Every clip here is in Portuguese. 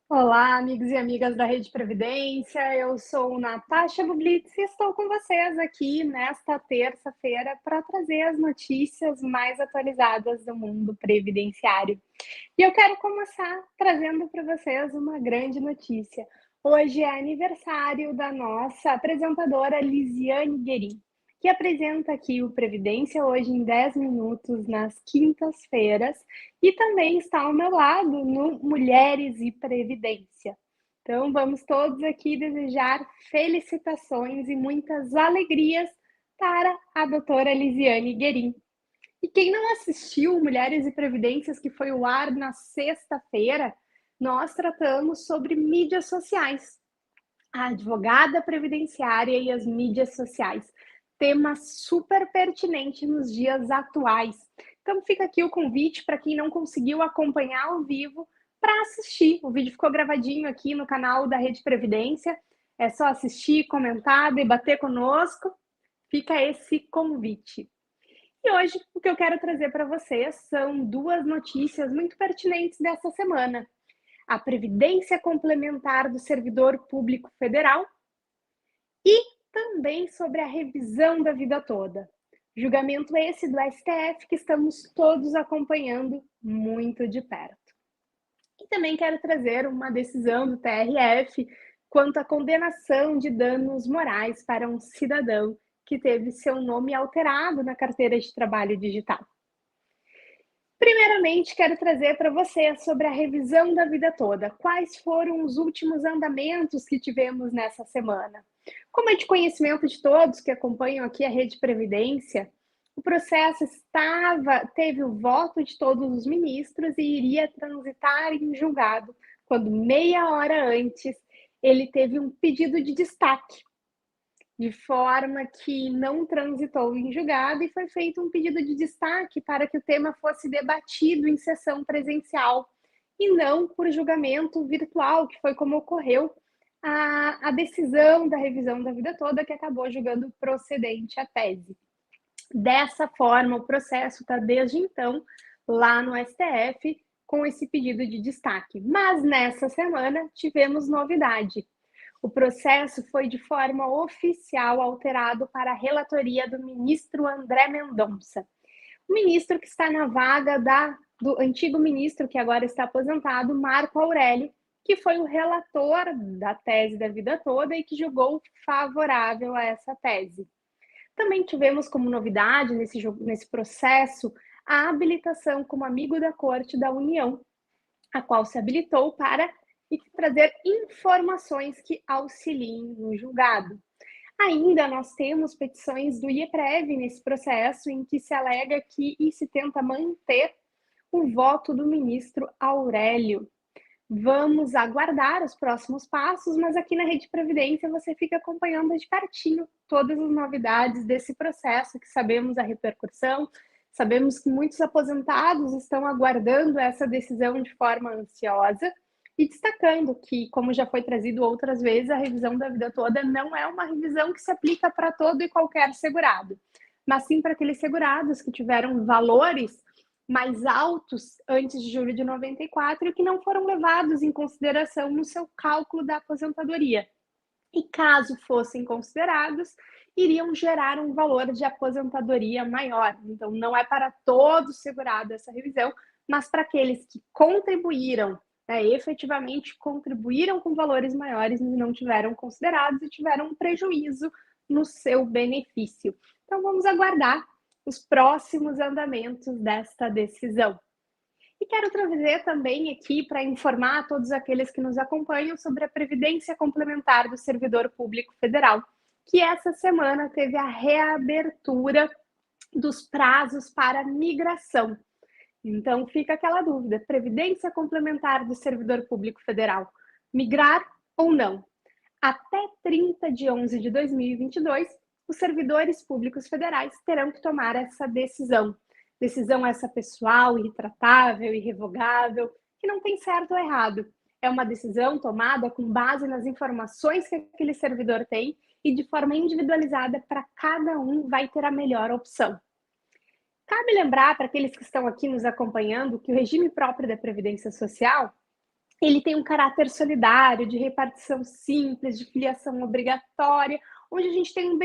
Olá, amigos e amigas da Rede Previdência. Eu sou Natasha Bublitz e estou com vocês aqui nesta terça-feira para trazer as notícias mais atualizadas do mundo previdenciário. E eu quero começar trazendo para vocês uma grande notícia. Hoje é aniversário da nossa apresentadora Lisiane Guerin, que apresenta aqui o Previdência hoje em 10 minutos nas quintas-feiras e também está ao meu lado no Mulheres e Previdência. Então, vamos todos aqui desejar felicitações e muitas alegrias para a doutora Lisiane Guerin. E quem não assistiu Mulheres e Previdências, que foi o ar na sexta-feira, nós tratamos sobre mídias sociais, a advogada previdenciária e as mídias sociais. Tema super pertinente nos dias atuais. Então fica aqui o convite para quem não conseguiu acompanhar ao vivo para assistir. O vídeo ficou gravadinho aqui no canal da Rede Previdência. É só assistir, comentar, debater conosco. Fica esse convite. E hoje o que eu quero trazer para vocês são duas notícias muito pertinentes dessa semana. A Previdência Complementar do Servidor Público Federal e também sobre a revisão da vida toda. Julgamento esse do STF que estamos todos acompanhando muito de perto. E também quero trazer uma decisão do TRF quanto à condenação de danos morais para um cidadão que teve seu nome alterado na carteira de trabalho digital. Primeiramente, quero trazer para você sobre a revisão da vida toda. Quais foram os últimos andamentos que tivemos nessa semana? Como é de conhecimento de todos que acompanham aqui a Rede Previdência, o processo teve o voto de todos os ministros e iria transitar em julgado, quando meia hora antes ele teve um pedido de destaque, de forma que não transitou em julgado e foi feito um pedido de destaque para que o tema fosse debatido em sessão presencial e não por julgamento virtual, que foi como ocorreu a decisão da revisão da vida toda, que acabou julgando procedente a tese. Dessa forma, o processo está desde então lá no STF com esse pedido de destaque. Mas nessa semana tivemos novidade. O processo foi de forma oficial alterado para a relatoria do ministro André Mendonça. O ministro que está na vaga do antigo ministro, que agora está aposentado, Marco Aurélio, que foi o relator da tese da vida toda e que julgou favorável a essa tese. Também tivemos como novidade nesse processo a habilitação como amigo da Corte da União, a qual se habilitou para trazer informações que auxiliem no julgado. Ainda nós temos petições do IEPREV nesse processo, em que se alega e se tenta manter o voto do ministro Aurélio. Vamos aguardar os próximos passos, mas aqui na Rede Previdência você fica acompanhando de pertinho todas as novidades desse processo, que sabemos a repercussão, sabemos que muitos aposentados estão aguardando essa decisão de forma ansiosa e destacando que, como já foi trazido outras vezes, a revisão da vida toda não é uma revisão que se aplica para todo e qualquer segurado, mas sim para aqueles segurados que tiveram valores mais altos antes de julho de 94 e que não foram levados em consideração no seu cálculo da aposentadoria. E caso fossem considerados, iriam gerar um valor de aposentadoria maior. Então, não é para todos segurado essa revisão, mas para aqueles que contribuíram, efetivamente contribuíram com valores maiores e não tiveram considerados e tiveram um prejuízo no seu benefício. Então, vamos aguardar os próximos andamentos desta decisão. E quero trazer também aqui para informar a todos aqueles que nos acompanham sobre a Previdência Complementar do Servidor Público Federal, que essa semana teve a reabertura dos prazos para migração. Então fica aquela dúvida: Previdência Complementar do Servidor Público Federal, migrar ou não? Até 30 de 11 de 2022, os servidores públicos federais terão que tomar essa decisão. Decisão essa pessoal, irretratável, irrevogável, que não tem certo ou errado. É uma decisão tomada com base nas informações que aquele servidor tem e de forma individualizada para cada um vai ter a melhor opção. Cabe lembrar para aqueles que estão aqui nos acompanhando que o regime próprio da Previdência Social Ele tem um caráter solidário, de repartição simples, de filiação obrigatória, onde a gente tem um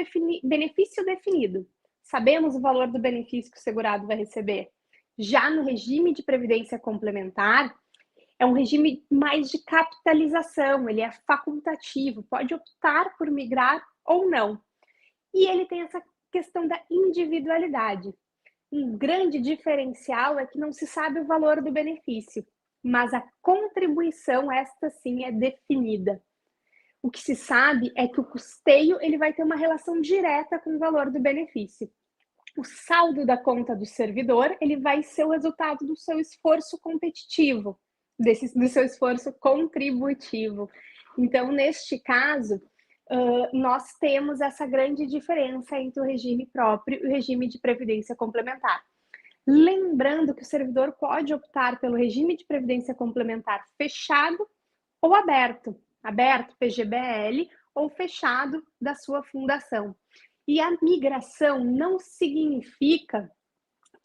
benefício definido. Sabemos o valor do benefício que o segurado vai receber. Já no regime de previdência complementar, é um regime mais de capitalização, ele é facultativo, pode optar por migrar ou não. E ele tem essa questão da individualidade. Um grande diferencial é que não se sabe o valor do benefício, mas a contribuição, esta sim, é definida. O que se sabe é que o custeio ele vai ter uma relação direta com o valor do benefício. O saldo da conta do servidor ele vai ser o resultado do seu esforço competitivo, do seu esforço contributivo. Então, neste caso, nós temos essa grande diferença entre o regime próprio e o regime de previdência complementar. Lembrando que o servidor pode optar pelo regime de previdência complementar fechado ou aberto, aberto PGBL ou fechado da sua fundação. E a migração não significa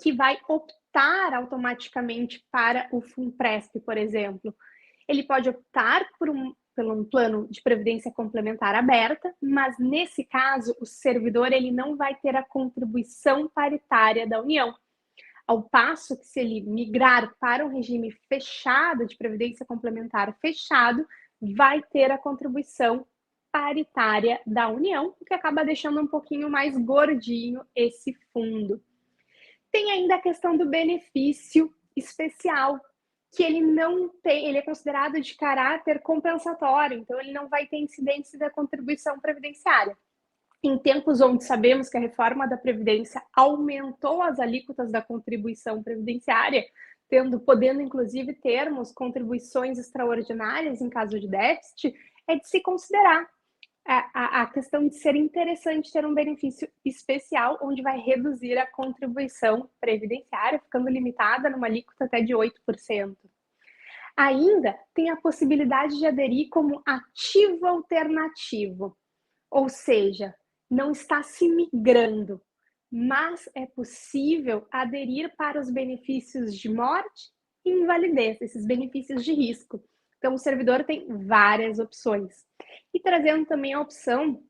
que vai optar automaticamente para o FUNPRESP, por exemplo. Ele pode optar por um plano de previdência complementar aberta, mas nesse caso o servidor ele não vai ter a contribuição paritária da União. Ao passo que se ele migrar para um regime fechado, de previdência complementar fechado, vai ter a contribuição paritária da União, o que acaba deixando um pouquinho mais gordinho esse fundo. Tem ainda a questão do benefício especial, que ele não tem, ele é considerado de caráter compensatório, então ele não vai ter incidência da contribuição previdenciária. Em tempos onde sabemos que a reforma da Previdência aumentou as alíquotas da contribuição previdenciária, podendo inclusive termos contribuições extraordinárias em caso de déficit, é de se considerar a questão de ser interessante ter um benefício especial, onde vai reduzir a contribuição previdenciária, ficando limitada numa alíquota até de 8%. Ainda tem a possibilidade de aderir como ativo alternativo, ou seja, não está se migrando, mas é possível aderir para os benefícios de morte e invalidez, esses benefícios de risco. Então, o servidor tem várias opções. E trazendo também a opção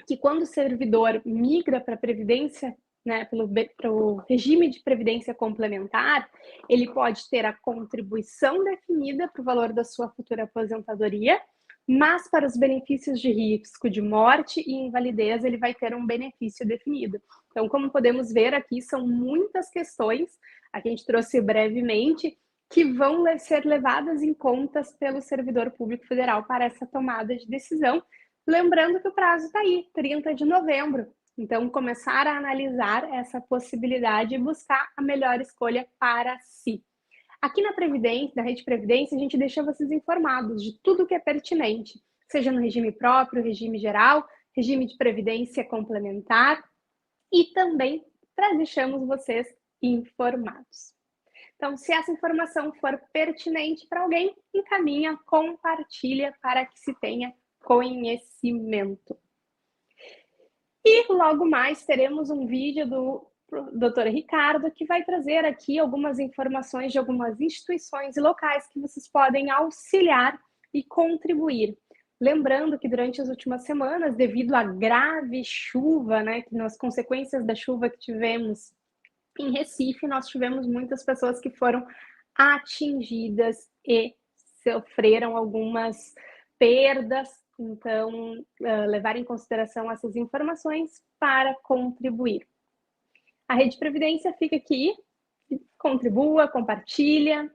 que quando o servidor migra para a Previdência, né, para o regime de previdência complementar, ele pode ter a contribuição definida para o valor da sua futura aposentadoria, mas para os benefícios de risco de morte e invalidez, ele vai ter um benefício definido. Então, como podemos ver aqui, são muitas questões, a gente trouxe brevemente, que vão ser levadas em conta pelo servidor público federal para essa tomada de decisão. Lembrando que o prazo está aí, 30 de novembro. Então, começar a analisar essa possibilidade e buscar a melhor escolha para si. Aqui na Previdência, na Rede Previdência, a gente deixa vocês informados de tudo que é pertinente, seja no regime próprio, regime geral, regime de previdência complementar e também deixamos vocês informados. Então, se essa informação for pertinente para alguém, encaminha, compartilha para que se tenha conhecimento. E logo mais teremos um vídeo do Dr. Ricardo, que vai trazer aqui algumas informações de algumas instituições e locais que vocês podem auxiliar e contribuir. Lembrando que durante as últimas semanas, devido à grave chuva, né, que nas consequências da chuva que tivemos em Recife, nós tivemos muitas pessoas que foram atingidas e sofreram algumas perdas. Então, levar em consideração essas informações para contribuir. A Rede Previdência fica aqui, contribua, compartilha